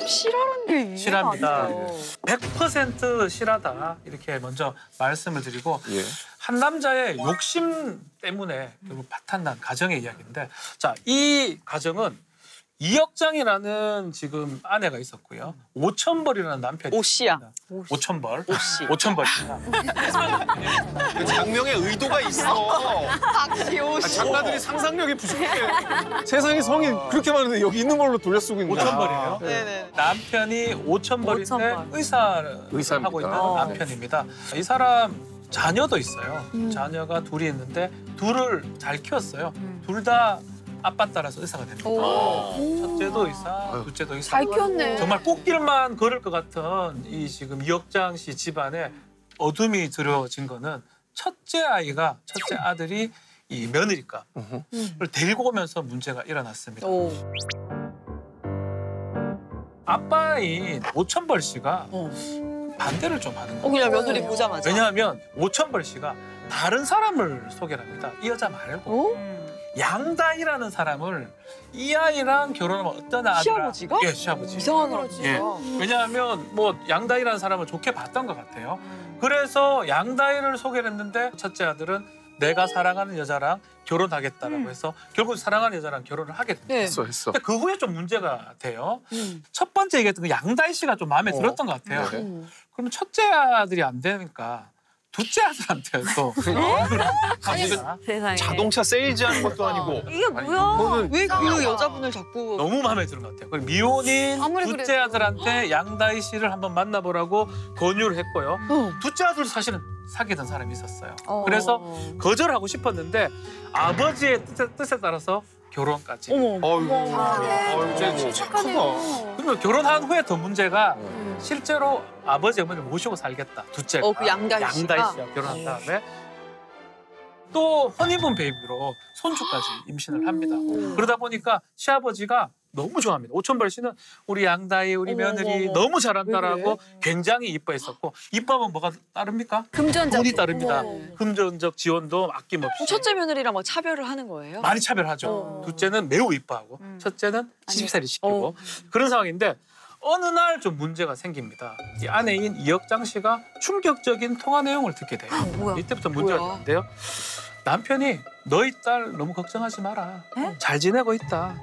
실화라는 게 이해가 실화입니다. 안 돼요. 100% 실화다 이렇게 먼저 말씀을 드리고 예. 한 남자의 욕심 때문에 결국 파탄난 가정의 이야기인데 자, 이 가정은 이혁장이라는 지금 아내가 있었고요. 5천벌이라는 남편이 오 씨야. 5천벌. 오씨. 5천벌입니다. 장명의 의도가 있어. 박씨 오씨. 작가들이 상상력이 부족해. 세상에 성이 그렇게 많은데 여기 있는 걸로 돌려 쓰고 있는 5천벌이에요. 네네. 남편이 5천벌인데 5천벌. 의사를 의사입니다. 하고 있는 어. 남편입니다. 이 사람 자녀도 있어요. 자녀가 둘이 있는데 둘을 잘 키웠어요. 둘 다 아빠 따라서 의사가 됩니다. 첫째도 의사, 둘째도 의사. 잘 키웠네. 정말 꽃길만 걸을 것 같은 이 지금 이혁장 씨 집안에 어둠이 들어진 거는 첫째 아들이 이 며느리감을 데리고 오면서 문제가 일어났습니다. 오. 아빠인 오천벌 씨가 반대를 좀 하는 거예요. 그냥 며느리 보자마자. 왜냐하면 오천벌 씨가 다른 사람을 소개를 합니다. 이 여자 말고 양다희라는 사람을 이 아이랑 결혼하면 어떤 아들아? 시아버지가? 예, 시아버지. 이상한 사람. 예. 왜냐하면 뭐 양다희라는 사람을 좋게 봤던 것 같아요. 그래서 양다희를 소개를 했는데 첫째 아들은 내가 사랑하는 여자랑 결혼하겠다라고 해서 결국 사랑하는 여자랑 결혼을 하게 됩니다. 네. 했어. 근데 그 후에 좀 문제가 돼요. 첫 번째 얘기했던 그 양다희 씨가 좀 마음에 들었던 것 같아요. 네. 그러면 첫째 아들이 안 되니까 둘째 아들한테 또 갑니다. 세상에. 자동차 세일즈하는 것도 아니고. 이게 뭐야? 왜 그 여자분을 자꾸 너무 마음에 드는 것 같아요. 그리고 미혼인 아무리 둘째 그래도. 아들한테 양다희 씨를 한번 만나보라고 권유를 했고요. 둘째 아들도 사실은 사귀던 사람이 있었어요. 그래서 거절하고 싶었는데 아버지의 뜻에 따라서 결혼까지. 어이구, 쟤 착하다. 그리고 결혼한 후에 더 문제가 실제로 아버지 어머니를 모시고 살겠다. 둘째가 그 양다희 씨가? 씨와 결혼한 다음에 또 허니문 베이비로 손주까지 임신을 합니다. 그러다 보니까 시아버지가 너무 좋아합니다. 오천벌 씨는 우리 양다희 우리 며느리 너무 잘한다라고 굉장히 이뻐했었고 이뻐하면 뭐가 따릅니까? 금전적. 돈이 따릅니다. 금전적 지원도 아낌없이. 첫째 며느리랑 막 차별을 하는 거예요? 많이 차별하죠. 둘째는 매우 이뻐하고 첫째는 시집살이 시키고 그런 상황인데 어느 날 좀 문제가 생깁니다. 이 아내인 이혁장 씨가 충격적인 통화 내용을 듣게 돼요. 뭐야? 이때부터 문제가 뭐야? 있는데요. 남편이 너희 딸 너무 걱정하지 마라. 잘 지내고 있다.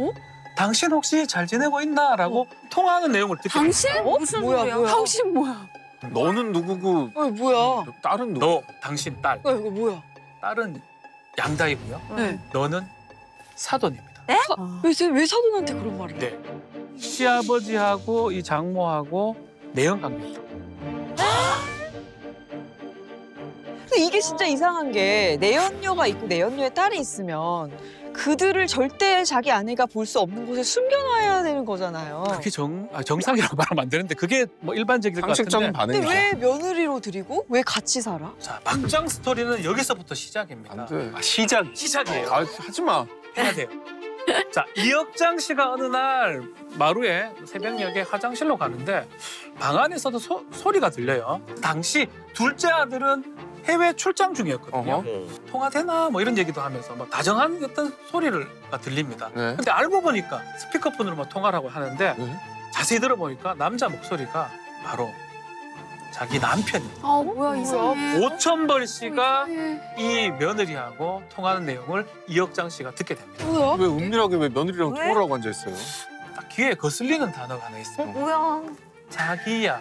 당신 혹시 잘 지내고 있나? 라고 통화하는 내용을 듣게 돼요. 당신? 무슨 뭐야, 소리야? 뭐야? 당신 뭐야? 너는 누구고 뭐야? 딸은 누구? 너 당신 딸. 이거 뭐야? 딸은 양다이고요. 네. 너는 사돈입니다. 왜 사돈한테 그런 말을 해? 네. 시아버지하고 이 장모하고 내연 관계다. 근데 이게 진짜 이상한 게 내연녀가 있고 내연녀의 딸이 있으면 그들을 절대 자기 아내가 볼 수 없는 곳에 숨겨놔야 되는 거잖아요. 그게 정상이라고 말하면 안 되는데 그게 뭐 일반적일 것 상식적인 같은데. 근데 반응이죠. 왜 며느리로 들이고 왜 같이 살아? 자, 막장 스토리는 여기서부터 시작입니다. 안 돼. 시작이에요. 하지 마. 해야 돼요. 자, 이혁장 씨가 어느 날 마루에 새벽녘에 화장실로 가는데 방 안에서도 소리가 들려요. 당시 둘째 아들은 해외 출장 중이었거든요. 통화되나 뭐 이런 얘기도 하면서 뭐 다정한 어떤 소리가 들립니다. 네. 근데 알고 보니까 스피커폰으로 뭐 통화를 하고 하는데 네. 자세히 들어보니까 남자 목소리가 바로 자기 남편입니다. 아 뭐야 이상해. 오천벌 씨가 이상해. 이 며느리하고 통화하는 내용을 이혁장 씨가 듣게 됩니다. 뭐야? 왜 은밀하게 왜 며느리랑 왜? 통화를 하고 앉아있어요? 딱 귀에 거슬리는 단어가 하나 있어요. 뭐야? 자기야,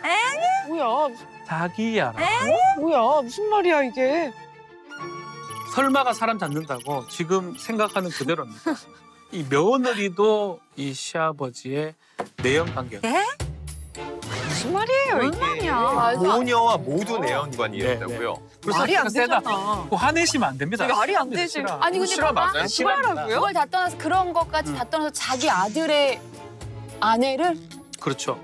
뭐야? 자기야. 뭐야? 무슨 말이야 이게? 설마가 사람 잡는다고 지금 생각하는 그대로입니다. 이 며느리도 이 시아버지의 내연 관계였다. 무슨 말이에요 뭔 이게? 말이야? 모녀와 모두 내연관이었다고요. 그래서 말이 안 세다. 되잖아. 그거 화내시면 안 됩니다. 이게 말이 안 되지. 싫어. 아니 근데 실화 봐봐. 맞아요? 실화라고요? 그걸 다 떠나서 그런 것까지 다 떠나서 자기 아들의 아내를 그렇죠.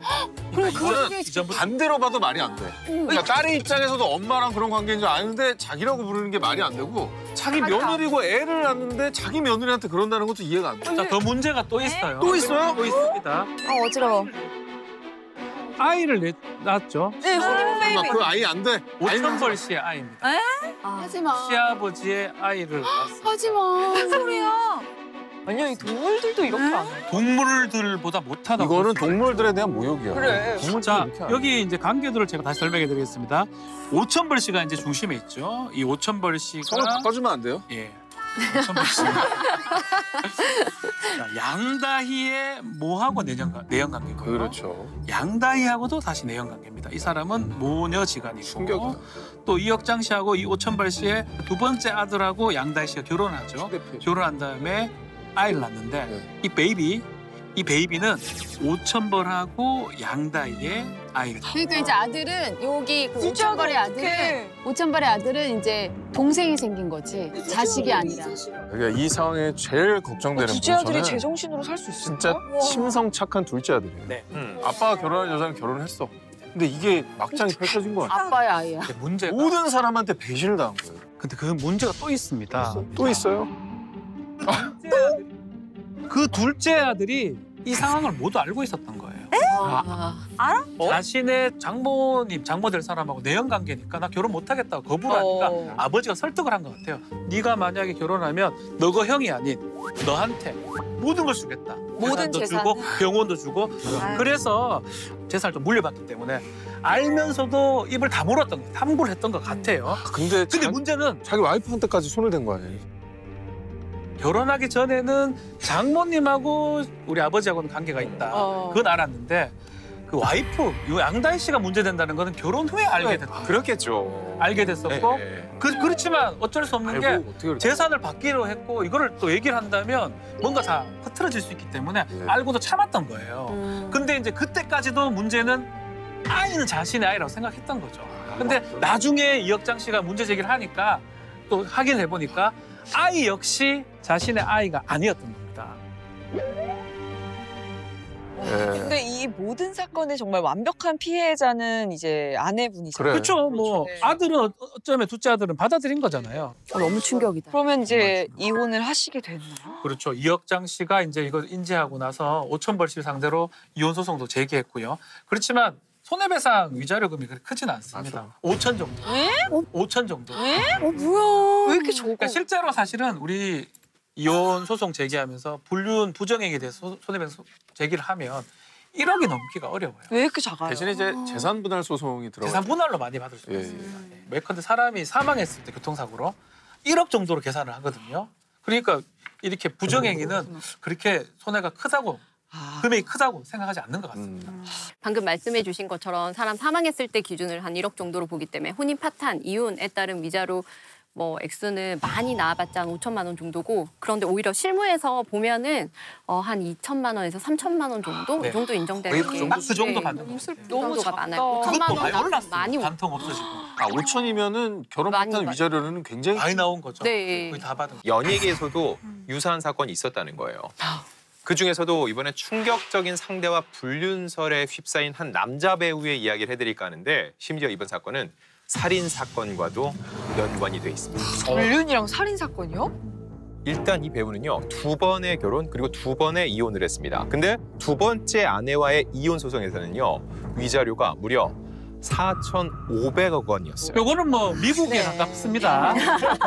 그럼 이거는 그게 이전부터 반대로 봐도 말이 안 돼. 그러니까 딸의 입장에서도 엄마랑 그런 관계인 줄 아는데 자기라고 부르는 게 말이 안 되고 자기 며느리고 애를 낳는데 자기 며느리한테 그런다는 것도 이해가 안 돼. 자, 더 문제가 또 있어요. 또 있어요? 또 있습니다. 아 어지러워. 아이를 낳았죠. 네, 허니문 베이비. 그 아이 안 돼. 오천벌 씨의 아이입니다. 하지 마. 시아버지의 아이를 낳았어요. 하지 마. 무슨 소리야? 아니요, 이 동물들도 이렇게 안 해요. 동물들보다 못하다. 이거는 동물들에 대한 모욕이야. 그래. 동물들이 자, 이렇게 안 해. 여기 이제 관계들을 제가 다시 설명해 드리겠습니다. 5,000벌씨가 이제 중심에 있죠. 이 5,000벌씨가 성을 바꿔주면 안 돼요? 예. 5,000벌씨. 자, 양다희의 모하고 내연관계고요. 그렇죠. 양다희하고도 다시 내연관계입니다. 이 사람은 모녀지간이고 충격이다. 또 이혁장 씨하고 이 5,000벌씨의 두 번째 아들하고 양다희 씨가 결혼하죠. 결혼한 다음에 아이를 낳는데 네. 이 베이비는 5,000벌하고 양다희의 아이가 됩니다. 그러니까 이제 아들은 여기 그 진짜 5,000발의 아들은 어떡해. 5,000발의 아들은 이제 동생이 생긴 거지 자식이 아니라. 그러니까 이 상황에 제일 걱정되는 둘째 아들이 부분은 제정신으로 살 수 있을까? 진짜 심성 착한 둘째 아들이에요. 네. 아빠가 결혼한 여자는 결혼했어. 근데 이게 막장이 펼쳐진 거야. 아빠의 아이야. 근데 문제가 모든 사람한테 배신을 당한 거예요. 근데 그 문제가 또 있습니다. 또 있어요? 그 둘째 아들이 이 상황을 모두 알고 있었던 거예요. 자신의 장모 될 사람하고 내연 관계니까 나 결혼 못 하겠다고 거부를 하니까 아버지가 설득을 한 것 같아요. 네가 만약에 결혼하면 너가 형이 아닌 너한테 모든 걸 주겠다. 모든 재산도 재산을. 주고 병원도 주고. 그래서 재산을 좀 물려받기 때문에 알면서도 입을 다물었던 거예요. 탐구를 했던 것 같아요. 근데 문제는 자기 와이프한테까지 손을 댄 거 아니에요? 결혼하기 전에는 장모님하고 우리 아버지하고는 관계가 있다. 그건 알았는데 그 와이프, 이 양다희 씨가 문제된다는 거는 결혼 후에 알게 됐던 거예요. 그렇겠죠. 알게 됐었고 네. 그렇지만 어쩔 수 없는 게 알고 어떻게 그렇게 재산을 받기로 했고 이거를 또 얘기를 한다면 뭔가 다 흐트러질 수 있기 때문에 네. 알고도 참았던 거예요. 근데 이제 그때까지도 문제는 아이는 자신의 아이라고 생각했던 거죠. 근데 나중에 이혁장 씨가 문제 제기를 하니까 또 확인해 보니까 아이 역시 자신의 아이가 아니었던 겁니다. 근데 이 모든 사건의 정말 완벽한 피해자는 이제 아내분이죠. 그래. 그렇죠. 뭐 네. 아들은 어쩌면 둘째 아들은 받아들인 거잖아요. 너무 충격이다. 그러면 이제 이혼을 하시게 됐나요? 그렇죠. 이혁장 씨가 이제 이걸 인지하고 나서 5,000벌씨를 상대로 이혼 소송도 제기했고요. 그렇지만 손해배상 위자료금이 그렇게 크진 않습니다. 5천 정도. 왜? 5천 정도. 왜? 뭐야? 왜 이렇게 적어? 그러니까 실제로 사실은 우리 이혼 소송 제기하면서 불륜 부정행위에 대해서 손해배상 제기를 하면 1억이 넘기가 어려워요. 왜 이렇게 작아요? 대신에 이제 재산 분할 소송이 들어가. 재산 분할로 많이 받을 수가 예, 있습니다. 예컨대 사람이 사망했을 때 교통사고로 1억 정도로 계산을 하거든요. 그러니까 이렇게 부정행위는 그렇게 손해가 크다고 금액이 크다고 생각하지 않는 것 같습니다. 방금 말씀해 주신 것처럼 사람 사망했을 때 기준을 한 1억 정도로 보기 때문에 혼인 파탄, 이혼에 따른 위자료 뭐 액수는 많이 나와봤자 한 5천만 원 정도고 그런데 오히려 실무에서 보면은 한 2천만 원에서 3천만 원 정도 네. 이 정도 인정되는 게 딱 그 정도 네, 받는 너무 거예요. 슬프다. 그 정도가 많아요. 그것도 5천만 많이 원 올랐어요. 많이 단통 없어지고. 5천이면은 결혼 많이 파탄 받- 위자료는 굉장히 많이 나온 거죠. 네. 거의 다 받은 거. 연예계에서도 유사한 사건이 있었다는 거예요. 그중에서도 이번에 충격적인 상대와 불륜설에 휩싸인 한 남자 배우의 이야기를 해드릴까 하는데 심지어 이번 사건은 살인 사건과도 연관이 돼 있습니다. 불륜이랑 살인 사건이요? 일단 이 배우는요 2번의 결혼 그리고 2번의 이혼을 했습니다. 근데 두 번째 아내와의 이혼 소송에서는요 위자료가 무려 4,500억 원이었어요. 요거는 뭐 미국에 가깝습니다.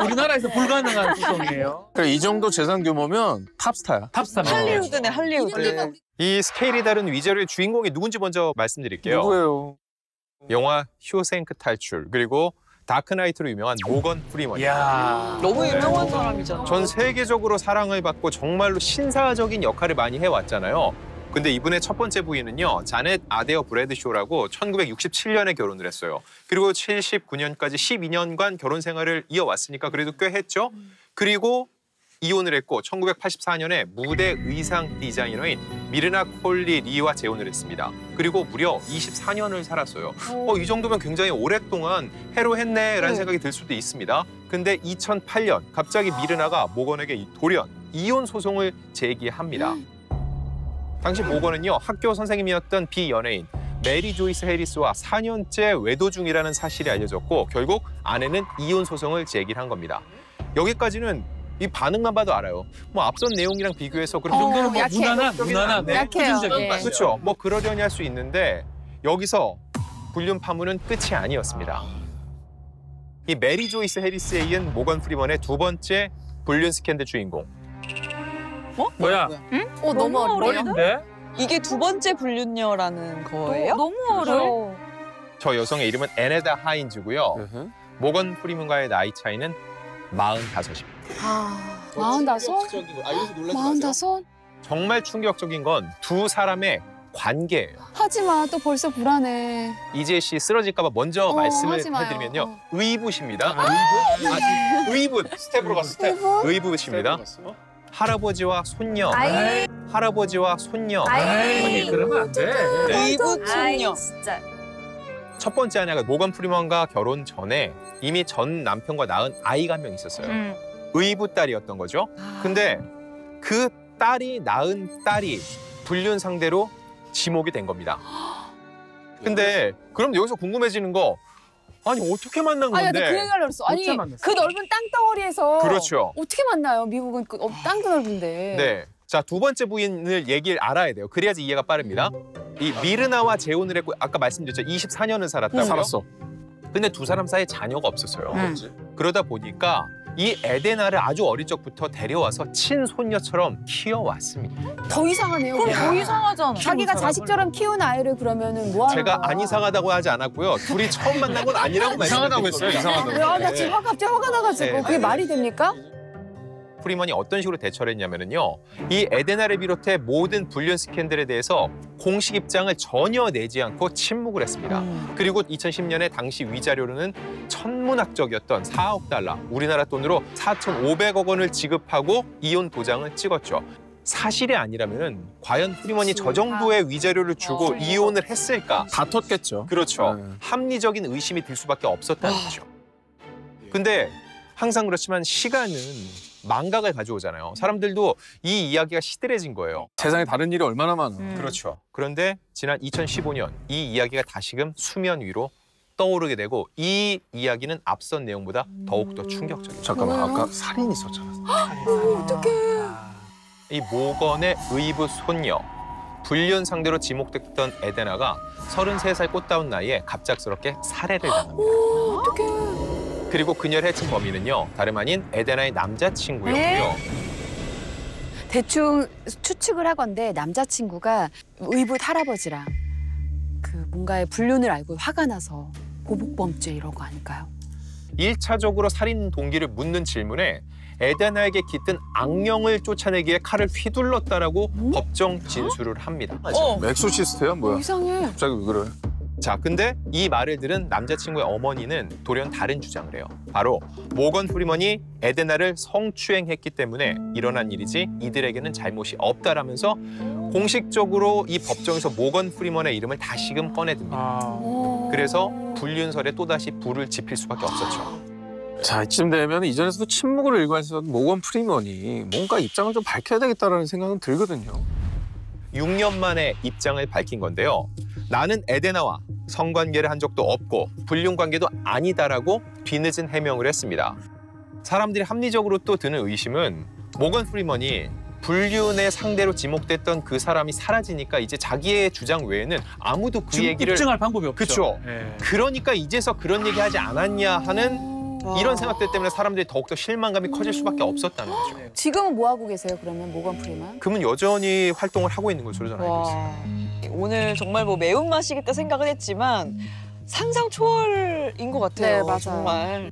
우리나라에서 불가능한 소송이에요. 그래, 이 정도 재산 규모면 탑스타야. 탑스타. 할리우드네, 할리우드. 이 스케일이 다른 위자료의 주인공이 누군지 먼저 말씀드릴게요. 누구예요? 영화 휴생크 탈출 그리고 다크나이트로 유명한 모건 프리먼. 이야. 너무 유명한 사람이잖아. 전 세계적으로 사랑을 받고 정말로 신사적인 역할을 많이 해왔잖아요. 근데 이분의 첫 번째 부인은요. 자넷 아데어 브래드쇼라고 1967년에 결혼을 했어요. 그리고 79년까지 12년간 결혼 생활을 이어왔으니까 그래도 꽤 했죠. 그리고 이혼을 했고 1984년에 무대 의상 디자이너인 미르나 콜리 리와 재혼을 했습니다. 그리고 무려 24년을 살았어요. 이 정도면 굉장히 오랫동안 해로했네라는 생각이 들 수도 있습니다. 근데 2008년 갑자기 미르나가 모건에게 이 돌연 이혼 소송을 제기합니다. 당시 모건은요 학교 선생님이었던 비연예인 메리 조이스 해리스와 4년째 외도 중이라는 사실이 알려졌고 결국 아내는 이혼 소송을 제기한 겁니다. 여기까지는 이 반응만 봐도 알아요. 뭐 앞선 내용이랑 비교해서 그런 정도는 뭐 약해. 무난한 약해요. 수준적인 네. 그렇죠. 뭐 그러려니 할 수 있는데 여기서 불륜 파문은 끝이 아니었습니다. 이 메리 조이스 해리스에 이은 모건 프리먼의 두 번째 불륜 스캔들 주인공. 뭐야? 너무 어려워요. 어린데? 이게 두 번째 불륜녀라는 거예요? 너무 어려워. 저 여성의 이름은 에네다 하인즈고요. 모건 프리먼과의 나이 차이는 45입니다. 아, 45? 45? 정말 충격적인 건 두 사람의 관계예요. 하지마, 또 벌써 불안해. 이재 씨 쓰러질까 봐 먼저 말씀을 하지 마요. 해드리면요. 의붓입니다. 의붓? 의붓. 스텝으로 갔어, 스텝. 의붓입니다. 할아버지와 손녀. 아이. 할아버지와 손녀. 아니, 그러면 안 돼. 의붓 손녀. 진짜. 첫 번째 아내가 모건 프리먼과 결혼 전에 이미 전 남편과 낳은 아이가 한 명 있었어요. 의붓 딸이었던 거죠. 근데 그 딸이 낳은 딸이 불륜 상대로 지목이 된 겁니다. 근데 그럼 여기서 궁금해지는 거 아니 어떻게 만난 아니, 건데? 나그 얘기 하려고 그랬어. 아니, 어떻게 만났어? 그 넓은 땅덩어리에서 그렇죠. 어떻게 만나요? 미국은 땅도 넓은데. 네. 자, 두 번째 부인을 얘기를 알아야 돼요. 그래야지 이해가 빠릅니다. 이 미르나와 재혼을 했고 아까 말씀드렸죠. 24년을 살았다고요. 살았어. 근데 두 사람 사이에 자녀가 없었어요. 그러다 보니까 이 에데나를 아주 어릴 적부터 데려와서 친손녀처럼 키워왔습니다. 더 이상하네요. 그럼 그냥. 더 이상하잖아. 자기가 자식처럼 키운 아이를 그러면은 뭐 하는 제가 거야? 안 이상하다고 하지 않았고요. 둘이 처음 만난 건 아니라고 이상하다고 말씀드렸어요. 했어요, 이상하다고. 야, 나 지금 갑자기 화가 나가지고. 네. 그게 말이 됩니까? 프리먼이 어떤 식으로 대처를 했냐면요. 이 에데나를 비롯해 모든 불륜 스캔들에 대해서 공식 입장을 전혀 내지 않고 침묵을 했습니다. 그리고 2010년에 당시 위자료로는 천문학적이었던 4억 달러, 우리나라 돈으로 4,500억 원을 지급하고 이혼 도장을 찍었죠. 사실이 아니라면 과연 프리먼이 저 정도의 위자료를 주고 이혼을 했을까? 다퉜겠죠. 그렇죠. 네. 합리적인 의심이 들 수밖에 없었다는 거죠. 근데 항상 그렇지만 시간은 망각을 가져오잖아요. 사람들도 이 이야기가 시들해진 거예요. 세상에 다른 일이 얼마나 많아. 그렇죠. 그런데 지난 2015년 이 이야기가 다시금 수면 위로 떠오르게 되고 이 이야기는 앞선 내용보다 더욱더 충격적이죠. 잠깐만, 아까 살인 있었잖아. 이 모건의 의붓 손녀, 불륜 상대로 지목됐던 에데나가 33살 꽃다운 나이에 갑작스럽게 살해를 당합니다. 어떡해. 그리고 그녀를 해친 범인은요, 다름 아닌 에데나의 남자친구였고요. 대충 추측을 하건대 남자친구가 의붓 할아버지랑 그 뭔가의 불륜을 알고 화가 나서 보복범죄 이런 거 아닐까요? 1차적으로 살인 동기를 묻는 질문에 에데나에게 깃든 악령을 쫓아내기에 칼을 휘둘렀다라고 법정 진술을 합니다. 엑소시스트야 뭐야? 이상해. 갑자기 왜 그래? 자, 근데 이 말을 들은 남자친구의 어머니는 돌연 다른 주장을 해요. 바로 모건 프리먼이 에데나를 성추행했기 때문에 일어난 일이지 이들에게는 잘못이 없다라면서 공식적으로 이 법정에서 모건 프리먼의 이름을 다시금 꺼내듭니다. 그래서 불륜설에 또다시 불을 지필 수밖에 없었죠. 자, 이쯤 되면 이전에서도 침묵을 일관했었던 모건 프리먼이 뭔가 입장을 좀 밝혀야 되겠다라는 생각은 들거든요. 6년 만에 입장을 밝힌 건데요. 나는 에데나와 성관계를 한 적도 없고 불륜 관계도 아니다라고 뒤늦은 해명을 했습니다. 사람들이 합리적으로 또 드는 의심은 모건 프리먼이 불륜의 상대로 지목됐던 그 사람이 사라지니까 이제 자기의 주장 외에는 아무도 그 얘기를 입증할 방법이 없죠. 그쵸. 예. 그러니까 이제서 그런 얘기 하지 않았냐 하는 이런 생각들 때문에 사람들이 더욱더 실망감이 커질 수밖에 없었다는 거죠. 지금은 뭐 하고 계세요? 그러면 모건 프리먼? 그러면 여전히 활동을 하고 있는 것으로 저는 알고 있습니다. 와, 오늘 정말 뭐 매운맛이겠다 생각은 했지만 상상 초월인 것 같아요. 네, 맞아요. 정말.